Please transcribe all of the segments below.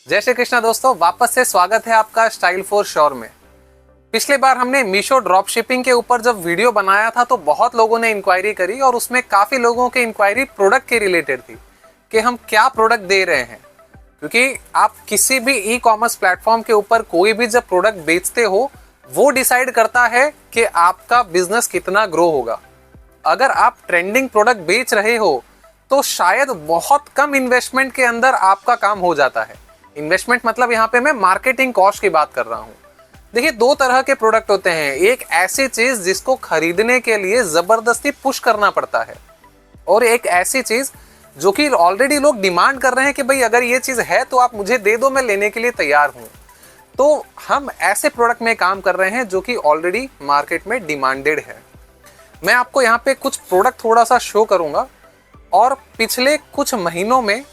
जय श्री कृष्णा दोस्तों, वापस से स्वागत है आपका स्टाइल फॉर श्योर में। पिछली बार हमने मीशो ड्रॉप शिपिंग के ऊपर जब वीडियो बनाया था तो बहुत लोगों ने इंक्वायरी करी और उसमें काफ़ी लोगों की इंक्वायरी प्रोडक्ट के रिलेटेड थी कि हम क्या प्रोडक्ट दे रहे हैं। क्योंकि आप किसी भी ई कॉमर्स प्लेटफॉर्म के ऊपर कोई भी जब प्रोडक्ट बेचते हो वो डिसाइड करता है कि आपका बिजनेस कितना ग्रो होगा। अगर आप ट्रेंडिंग प्रोडक्ट बेच रहे हो तो शायद बहुत कम इन्वेस्टमेंट के अंदर आपका काम हो जाता है। इन्वेस्टमेंट मतलब यहाँ पे मैं मार्केटिंग कॉस्ट की बात कर रहा हूँ। देखिए, दो तरह के प्रोडक्ट होते हैं। एक ऐसी चीज जिसको खरीदने के लिए जबरदस्ती पुश करना पड़ता है और एक ऐसी चीज जो कि ऑलरेडी लोग डिमांड कर रहे हैं कि भाई अगर ये चीज है तो आप मुझे दे दो, मैं लेने के लिए तैयार हूँ। तो हम ऐसे प्रोडक्ट में काम कर रहे हैं जो कि ऑलरेडी मार्केट में डिमांडेड है। मैं आपको यहाँ पे कुछ प्रोडक्ट थोड़ा सा शो करूंगा और पिछले कुछ महीनों में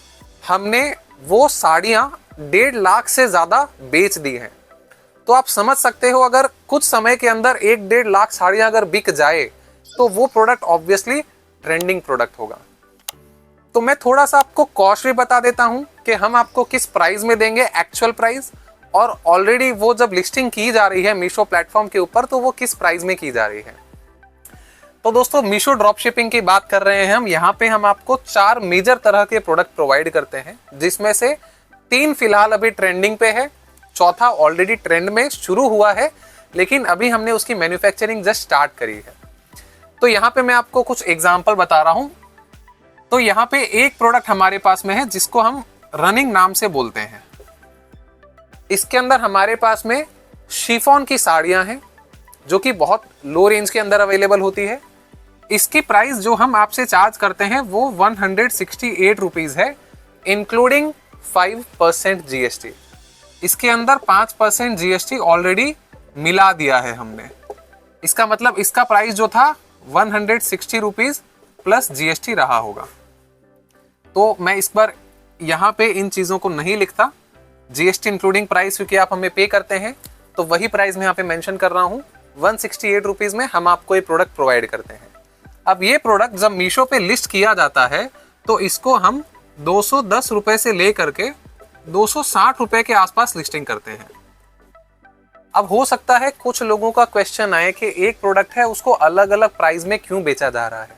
हमने वो साड़ियाँ 1.5 लाख से ज़्यादा बेच दी हैं। तो आप समझ सकते हो अगर कुछ समय के अंदर 1-1.5 लाख साड़ियाँ अगर बिक जाए तो वो प्रोडक्ट ऑब्वियसली ट्रेंडिंग प्रोडक्ट होगा। तो मैं थोड़ा सा आपको कॉस्ट भी बता देता हूँ कि हम आपको किस प्राइस में देंगे, एक्चुअल प्राइस, और ऑलरेडी वो जब लिस्टिंग की जा रही है मीशो प्लेटफॉर्म के ऊपर तो वो किस प्राइस में की जा रही है। तो दोस्तों, मीशो ड्रॉप शिपिंग की बात कर रहे हैं हम। यहाँ पे हम आपको 4 मेजर तरह के प्रोडक्ट प्रोवाइड करते हैं, जिसमें से 3 फिलहाल अभी ट्रेंडिंग पे है, चौथा ऑलरेडी ट्रेंड में शुरू हुआ है लेकिन अभी हमने उसकी मैन्युफैक्चरिंग जस्ट स्टार्ट करी है। तो यहाँ पे मैं आपको कुछ एग्जांपल बता रहा हूँ। तो यहाँ पे एक प्रोडक्ट हमारे पास में है जिसको हम रनिंग नाम से बोलते हैं। इसके अंदर हमारे पास में शिफॉन की साड़ियाँ हैं जो कि बहुत लो रेंज के अंदर अवेलेबल होती है। इसकी प्राइस जो हम आपसे चार्ज करते हैं वो 168 रुपीज़ है, इंक्लूडिंग 5% जीएसटी। इसके अंदर 5% जीएसटी ऑलरेडी मिला दिया है हमने। इसका मतलब इसका प्राइस जो था 160 रुपीज़ प्लस जीएसटी रहा होगा। तो मैं इस बार यहाँ पे इन चीज़ों को नहीं लिखता, जीएसटी इंक्लूडिंग प्राइस, क्योंकि आप हमें पे करते हैं तो वही प्राइस मैं यहाँ पे मेंशन कर रहा हूँ। 168 रुपीज़ में हम आपको ये प्रोडक्ट प्रोवाइड करते हैं। अब ये प्रोडक्ट जब मीशो पे लिस्ट किया जाता है तो इसको हम 210 रुपए से लेकर के 260 रुपए के आसपास लिस्टिंग करते हैं। अब हो सकता है कुछ लोगों का क्वेश्चन आए कि एक प्रोडक्ट है उसको अलग अलग प्राइस में क्यों बेचा जा रहा है।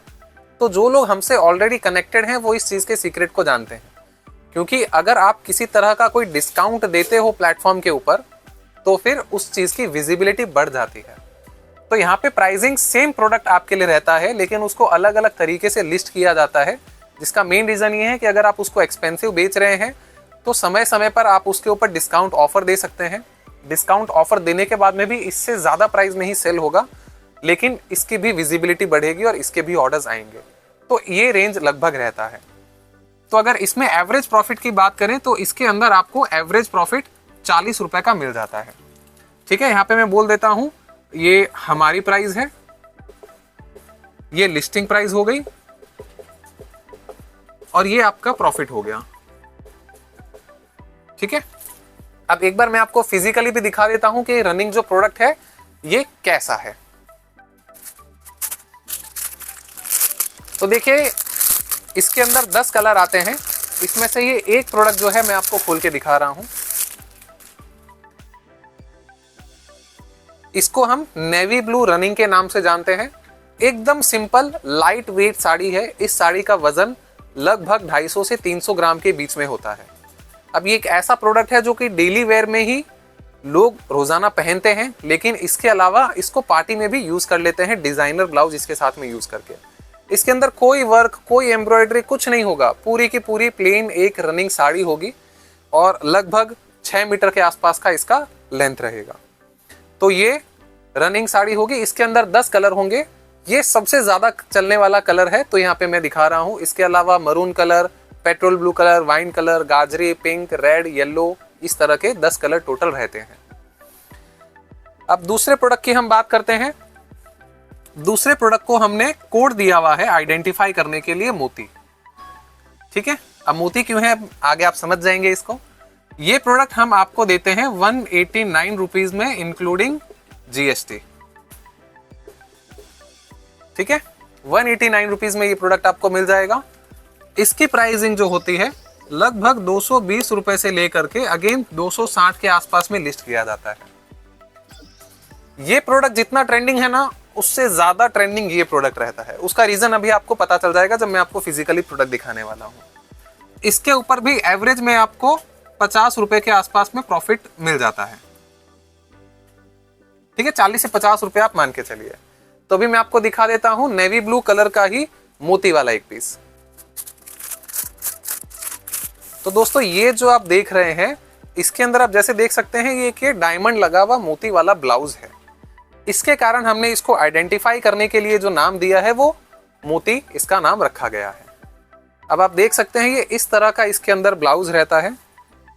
तो जो लोग हमसे ऑलरेडी कनेक्टेड हैं वो इस चीज़ के सीक्रेट को जानते हैं, क्योंकि अगर आप किसी तरह का कोई डिस्काउंट देते हो प्लेटफॉर्म के ऊपर तो फिर उस चीज़ की विजिबिलिटी बढ़ जाती है। तो यहाँ पे प्राइसिंग सेम प्रोडक्ट आपके लिए रहता है लेकिन उसको अलग अलग तरीके से लिस्ट किया जाता है, जिसका मेन रीज़न ये है कि अगर आप उसको एक्सपेंसिव बेच रहे हैं तो समय समय पर आप उसके ऊपर डिस्काउंट ऑफर दे सकते हैं। डिस्काउंट ऑफर देने के बाद में भी इससे ज़्यादा प्राइस में ही सेल होगा लेकिन इसकी भी विजिबिलिटी बढ़ेगी और इसके भी ऑर्डर्स आएंगे। तो ये रेंज लगभग रहता है। तो अगर इसमें एवरेज प्रॉफिट की बात करें तो इसके अंदर आपको एवरेज प्रॉफिट 40 रुपए का मिल जाता है। ठीक है, यहाँ पे मैं बोल देता हूँ, ये हमारी प्राइस है, ये लिस्टिंग प्राइस हो गई और ये आपका प्रॉफिट हो गया। ठीक है, अब एक बार मैं आपको फिजिकली भी दिखा देता हूं कि रनिंग जो प्रोडक्ट है ये कैसा है। तो देखिए, इसके अंदर 10 कलर आते हैं। इसमें से ये एक प्रोडक्ट जो है मैं आपको खोल के दिखा रहा हूं। इसको हम नेवी ब्लू रनिंग के नाम से जानते हैं। एकदम सिंपल लाइट वेट साड़ी है। इस साड़ी का वजन लगभग 250 से 300 ग्राम के बीच में होता है। अब ये एक ऐसा प्रोडक्ट है जो कि डेली वेयर में ही लोग रोजाना पहनते हैं, लेकिन इसके अलावा इसको पार्टी में भी यूज कर लेते हैं, डिजाइनर ब्लाउज इसके साथ में यूज करके। इसके अंदर कोई वर्क, कोई एम्ब्रॉयडरी, कुछ नहीं होगा। पूरी की पूरी प्लेन एक रनिंग साड़ी होगी और लगभग 6 मीटर के आसपास का इसका लेंथ रहेगा। तो ये रनिंग साड़ी होगी। इसके अंदर 10 कलर होंगे। ये सबसे ज्यादा चलने वाला कलर है तो यहाँ पे मैं दिखा रहा हूँ। इसके अलावा maroon colour, petrol blue colour, wine colour, गाजरी, पिंक, रेड, येलो, इस तरह के 10 कलर टोटल रहते हैं। अब दूसरे प्रोडक्ट की हम बात करते हैं। दूसरे प्रोडक्ट को हमने कोड दिया हुआ है आइडेंटिफाई करने के लिए, मोती। ठीक है, अब मोती क्यों है आगे आप समझ जाएंगे इसको। ये प्रोडक्ट हम आपको देते हैं 189 रुपीज में इंक्लूडिंग जीएसटी। ठीक है, 189 रुपीज में ये प्रोडक्ट आपको मिल जाएगा। इसकी प्राइसिंग जो होती है लगभग 220 रुपए से लेकर के अगेन 260 के आसपास में लिस्ट किया जाता है। ये प्रोडक्ट जितना ट्रेंडिंग है ना, उससे ज्यादा ट्रेंडिंग ये प्रोडक्ट रहता है। उसका रीजन अभी आपको पता चल जाएगा जब मैं आपको फिजिकली प्रोडक्ट दिखाने वाला हूँ। इसके ऊपर भी एवरेज में आपको 50 रुपए के आसपास में प्रॉफिट मिल जाता है। ठीक है, 40 से 50 रुपए आप मान के चलिए। तो अभी मैं आपको दिखा देता हूं नेवी ब्लू कलर का ही मोती वाला एक पीस। तो दोस्तों ये जो आप देख रहे हैं, इसके अंदर आप जैसे देख सकते हैं ये डायमंड लगा हुआ मोती वाला ब्लाउज है। इसके कारण हमने इसको आइडेंटिफाई करने के लिए जो नाम दिया है वो मोती इसका नाम रखा गया है। अब आप देख सकते हैं ये इस तरह का इसके अंदर ब्लाउज रहता है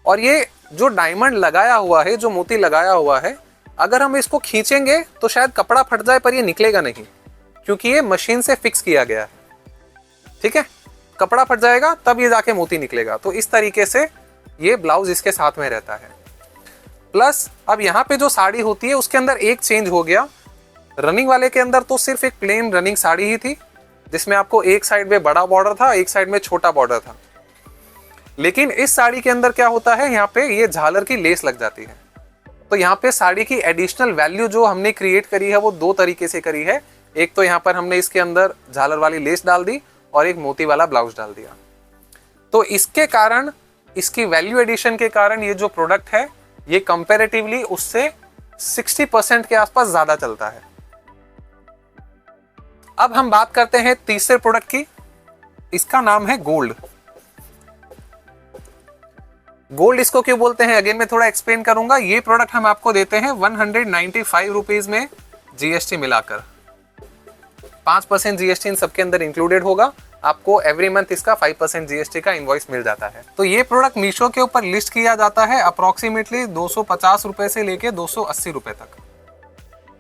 और ये जो डायमंड लगाया हुआ है, जो मोती लगाया हुआ है, अगर हम इसको खींचेंगे तो शायद कपड़ा फट जाए पर ये निकलेगा नहीं, क्योंकि ये मशीन से फिक्स किया गया है। ठीक है, कपड़ा फट जाएगा तब ये जाके मोती निकलेगा। तो इस तरीके से ये ब्लाउज इसके साथ में रहता है। प्लस अब यहाँ पे जो साड़ी होती है उसके अंदर एक चेंज हो गया। रनिंग वाले के अंदर तो सिर्फ एक प्लेन रनिंग साड़ी ही थी, जिसमें आपको एक साइड में बड़ा बॉर्डर था, एक साइड में छोटा बॉर्डर था। लेकिन इस साड़ी के अंदर क्या होता है, यहाँ पे ये झालर की लेस लग जाती है। तो यहाँ पे साड़ी की एडिशनल वैल्यू जो हमने क्रिएट करी है वो दो तरीके से करी है। एक तो यहाँ पर हमने इसके अंदर झालर वाली लेस डाल दी और एक मोती वाला ब्लाउज डाल दिया। तो इसके कारण, इसकी वैल्यू एडिशन के कारण ये जो प्रोडक्ट है ये कंपैरेटिवली उससे 60% के आसपास ज्यादा चलता है। अब हम बात करते हैं तीसरे प्रोडक्ट की। इसका नाम है गोल्ड। गोल्ड इसको क्यों बोलते हैं अगेन मैं थोड़ा एक्सप्लेन करूंगा। ये प्रोडक्ट हम आपको देते हैं 195 रुपीज में जीएसटी मिलाकर। 5% जीएसटी इन सबके अंदर इंक्लूडेड होगा। आपको एवरी मंथ इसका 5% जीएसटी का इनवॉइस मिल जाता है। तो ये प्रोडक्ट मीशो के ऊपर लिस्ट किया जाता है अप्रोक्सीमेटली 250 रुपए से लेके 280 रुपए तक।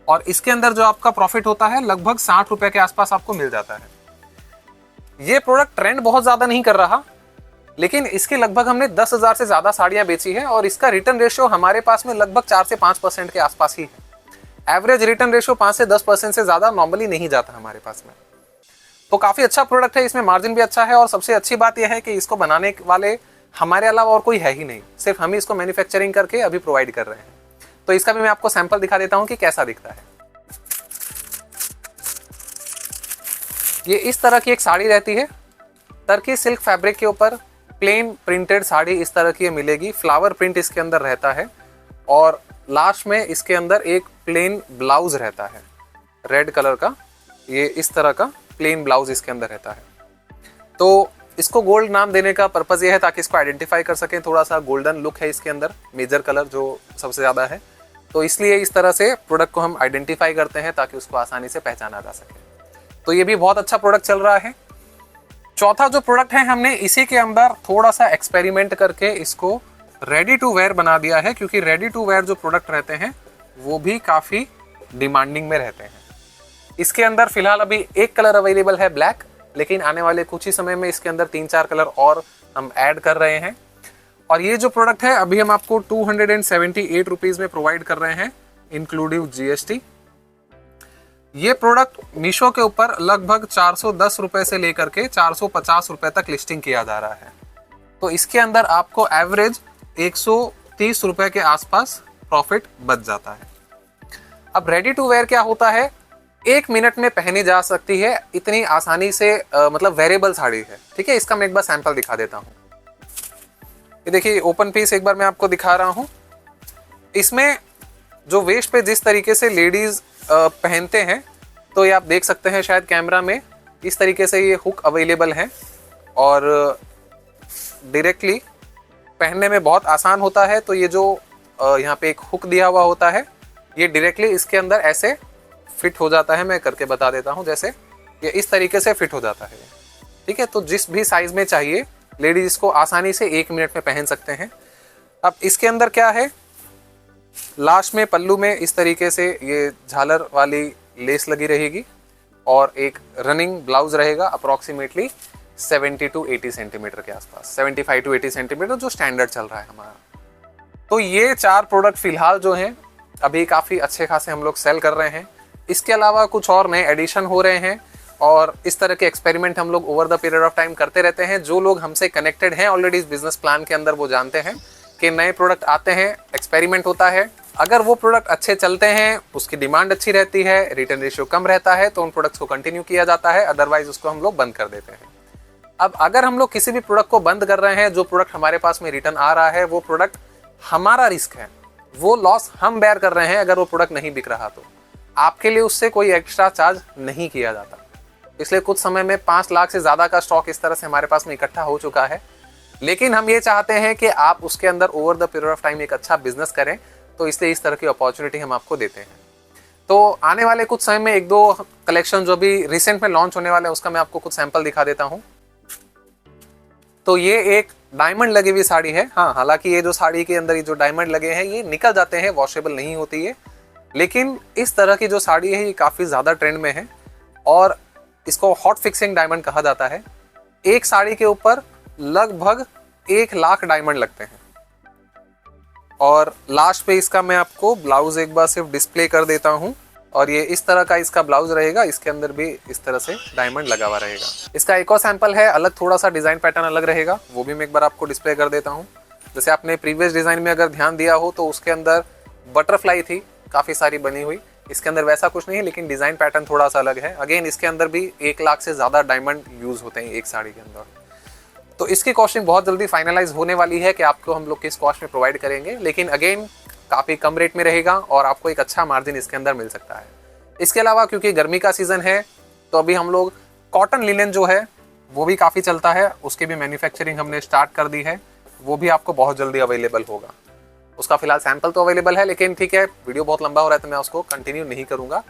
और इसके अंदर जो आपका प्रॉफिट होता है लगभग 60 रुपए के आसपास आपको मिल जाता है। ये प्रोडक्ट ट्रेंड बहुत ज्यादा नहीं कर रहा, लेकिन इसके लगभग हमने 10,000 से ज्यादा साड़ियां बेची है और इसका रिटर्न रेशियो हमारे पास में लगभग 4 से 5% के आसपास ही है। एवरेज रिटर्न रेशियो 5 से 10% से ज्यादा नॉर्मली नहीं जाता हमारे पास में। तो काफी अच्छा प्रोडक्ट है, इसमें मार्जिन भी अच्छा है और सबसे अच्छी बात यह है कि इसको बनाने वाले हमारे अलावा और कोई है ही नहीं, सिर्फ हम ही इसको मैन्युफैक्चरिंग करके अभी प्रोवाइड कर रहे हैं। तो इसका भी मैं आपको सैंपल दिखा देता हूं कि कैसा दिखता है। ये इस तरह की एक साड़ी रहती है, टर्की सिल्क फैब्रिक के ऊपर प्लेन प्रिंटेड साड़ी इस तरह की मिलेगी। फ्लावर प्रिंट इसके अंदर रहता है और लास्ट में इसके अंदर एक प्लेन ब्लाउज रहता है रेड कलर का। ये इस तरह का प्लेन ब्लाउज इसके अंदर रहता है। तो इसको गोल्ड नाम देने का पर्पज ये है ताकि इसको आइडेंटिफाई कर सकें। थोड़ा सा गोल्डन लुक है इसके अंदर, मेजर कलर जो सबसे ज़्यादा है, तो इसलिए इस तरह से प्रोडक्ट को हम आइडेंटिफाई करते हैं ताकि उसको आसानी से पहचाना जा सके। तो ये भी बहुत अच्छा प्रोडक्ट चल रहा है। चौथा जो प्रोडक्ट है हमने इसी के अंदर थोड़ा सा एक्सपेरिमेंट करके इसको रेडी टू वेयर बना दिया है, क्योंकि रेडी टू वेयर जो प्रोडक्ट रहते हैं वो भी काफ़ी डिमांडिंग में रहते हैं। इसके अंदर फिलहाल अभी एक कलर अवेलेबल है ब्लैक, लेकिन आने वाले कुछ ही समय में इसके अंदर 3-4 कलर और हम ऐड कर रहे हैं। और ये जो प्रोडक्ट है अभी हम आपको 278 रुपीज़ में प्रोवाइड कर रहे हैं इंक्लूडिव जीएसटी। ये प्रोडक्ट मीशो के ऊपर लगभग 410 रुपए से लेकर के 450 रुपए तक लिस्टिंग किया जा रहा है। तो इसके अंदर आपको एवरेज 130 रुपए के आसपास प्रॉफिट बच जाता है। अब रेडी टू वेयर क्या होता है, 1 मिनट में पहनी जा सकती है इतनी आसानी से, मतलब वेरेबल साड़ी है। ठीक है, इसका मैं एक बार सैंपल दिखा देता हूँ। ये देखिए ओपन पीस एक बार मैं आपको दिखा रहा हूँ। इसमें जो वेस्ट पे जिस तरीके से लेडीज पहनते हैं, तो ये आप देख सकते हैं शायद कैमरा में, इस तरीके से ये हुक अवेलेबल है और डायरेक्टली पहनने में बहुत आसान होता है। तो ये जो यहाँ पे एक हुक दिया हुआ होता है, ये डायरेक्टली इसके अंदर ऐसे फिट हो जाता है। मैं करके बता देता हूँ, जैसे ये इस तरीके से फिट हो जाता है। ठीक है, तो जिस भी साइज में चाहिए लेडीज इसको आसानी से 1 मिनट में पहन सकते हैं। अब इसके अंदर क्या है, लास्ट में पल्लू में इस तरीके से ये झालर वाली लेस लगी रहेगी और एक रनिंग ब्लाउज रहेगा अप्रोक्सीमेटली 70 to 80 सेंटीमीटर के आसपास, 75 to 80 सेंटीमीटर जो स्टैंडर्ड चल रहा है हमारा। तो ये 4 प्रोडक्ट फिलहाल जो हैं अभी काफ़ी अच्छे खासे हम लोग सेल कर रहे हैं। इसके अलावा कुछ और नए एडिशन हो रहे हैं और इस तरह के एक्सपेरिमेंट हम लोग over the period of time करते रहते हैं। जो लोग हमसे कनेक्टेड हैं ऑलरेडी इस बिजनेस प्लान के अंदर, वो जानते हैं कि नए प्रोडक्ट आते हैं, एक्सपेरिमेंट होता है, अगर वो प्रोडक्ट अच्छे चलते हैं, उसकी डिमांड अच्छी रहती है, रिटर्न रेशियो कम रहता है, तो उन प्रोडक्ट्स को कंटिन्यू किया जाता है, अदरवाइज उसको हम लोग बंद कर देते हैं। अब अगर हम लोग किसी भी प्रोडक्ट को बंद कर रहे हैं, जो प्रोडक्ट हमारे पास में रिटर्न आ रहा है, वो प्रोडक्ट हमारा रिस्क है, वो लॉस हम बेयर कर रहे हैं। अगर वो प्रोडक्ट नहीं बिक रहा तो आपके लिए उससे कोई एक्स्ट्रा चार्ज नहीं किया जाता। इसलिए कुछ समय में 5 लाख से ज़्यादा का स्टॉक इस तरह से हमारे पास में इकट्ठा हो चुका है, लेकिन हम ये चाहते हैं कि आप उसके अंदर over the period of time एक अच्छा बिजनेस करें, तो इसलिए इस तरह की अपॉर्चुनिटी हम आपको देते हैं। तो आने वाले कुछ समय में 1-2 कलेक्शन जो भी रिसेंट में लॉन्च होने वाले हैं, उसका मैं आपको कुछ सैंपल दिखा देता हूँ। तो ये एक डायमंड लगी हुई साड़ी है। हाँ, हालांकि ये जो साड़ी के अंदर ये जो डायमंड लगे हैं ये निकल जाते हैं, वॉशेबल नहीं होती है, लेकिन इस तरह की जो साड़ी है ये काफ़ी ज़्यादा ट्रेंड में है और इसको हॉट फिक्सिंग डायमंड कहा जाता है। एक साड़ी के ऊपर लगभग 1 लाख डायमंड लगते हैं। और लास्ट पे इसका मैं आपको ब्लाउज एक बार सिर्फ डिस्प्ले कर देता हूँ, और ये इस तरह का इसका ब्लाउज रहेगा, इसके अंदर भी इस तरह से डायमंड लगा हुआ रहेगा। इसका एक और सैंपल है, अलग थोड़ा सा डिजाइन पैटर्न अलग रहेगा, वो भी मैं एक बार आपको डिस्प्ले कर देता हूँ। जैसे आपने प्रीवियस डिजाइन में अगर ध्यान दिया हो तो उसके अंदर बटरफ्लाई थी काफ़ी सारी बनी हुई, इसके अंदर वैसा कुछ नहीं है, लेकिन डिज़ाइन पैटर्न थोड़ा सा अलग है। अगेन इसके अंदर भी 1 लाख से ज़्यादा डायमंड यूज़ होते हैं एक साड़ी के अंदर। तो इसकी कॉस्टिंग बहुत जल्दी फाइनलाइज होने वाली है कि आपको हम लोग किस कॉस्ट में प्रोवाइड करेंगे, लेकिन अगेन काफ़ी कम रेट में रहेगा और आपको एक अच्छा मार्जिन इसके अंदर मिल सकता है। इसके अलावा क्योंकि गर्मी का सीज़न है तो अभी हम लोग कॉटन लिनन जो है वो भी काफ़ी चलता है, उसकी भी मैन्युफैक्चरिंग हमने स्टार्ट कर दी है, वो भी आपको बहुत जल्दी अवेलेबल होगा। उसका फिलहाल सैंपल तो अवेलेबल है, लेकिन ठीक है वीडियो बहुत लंबा हो रहा है तो मैं उसको कंटिन्यू नहीं करूँगा।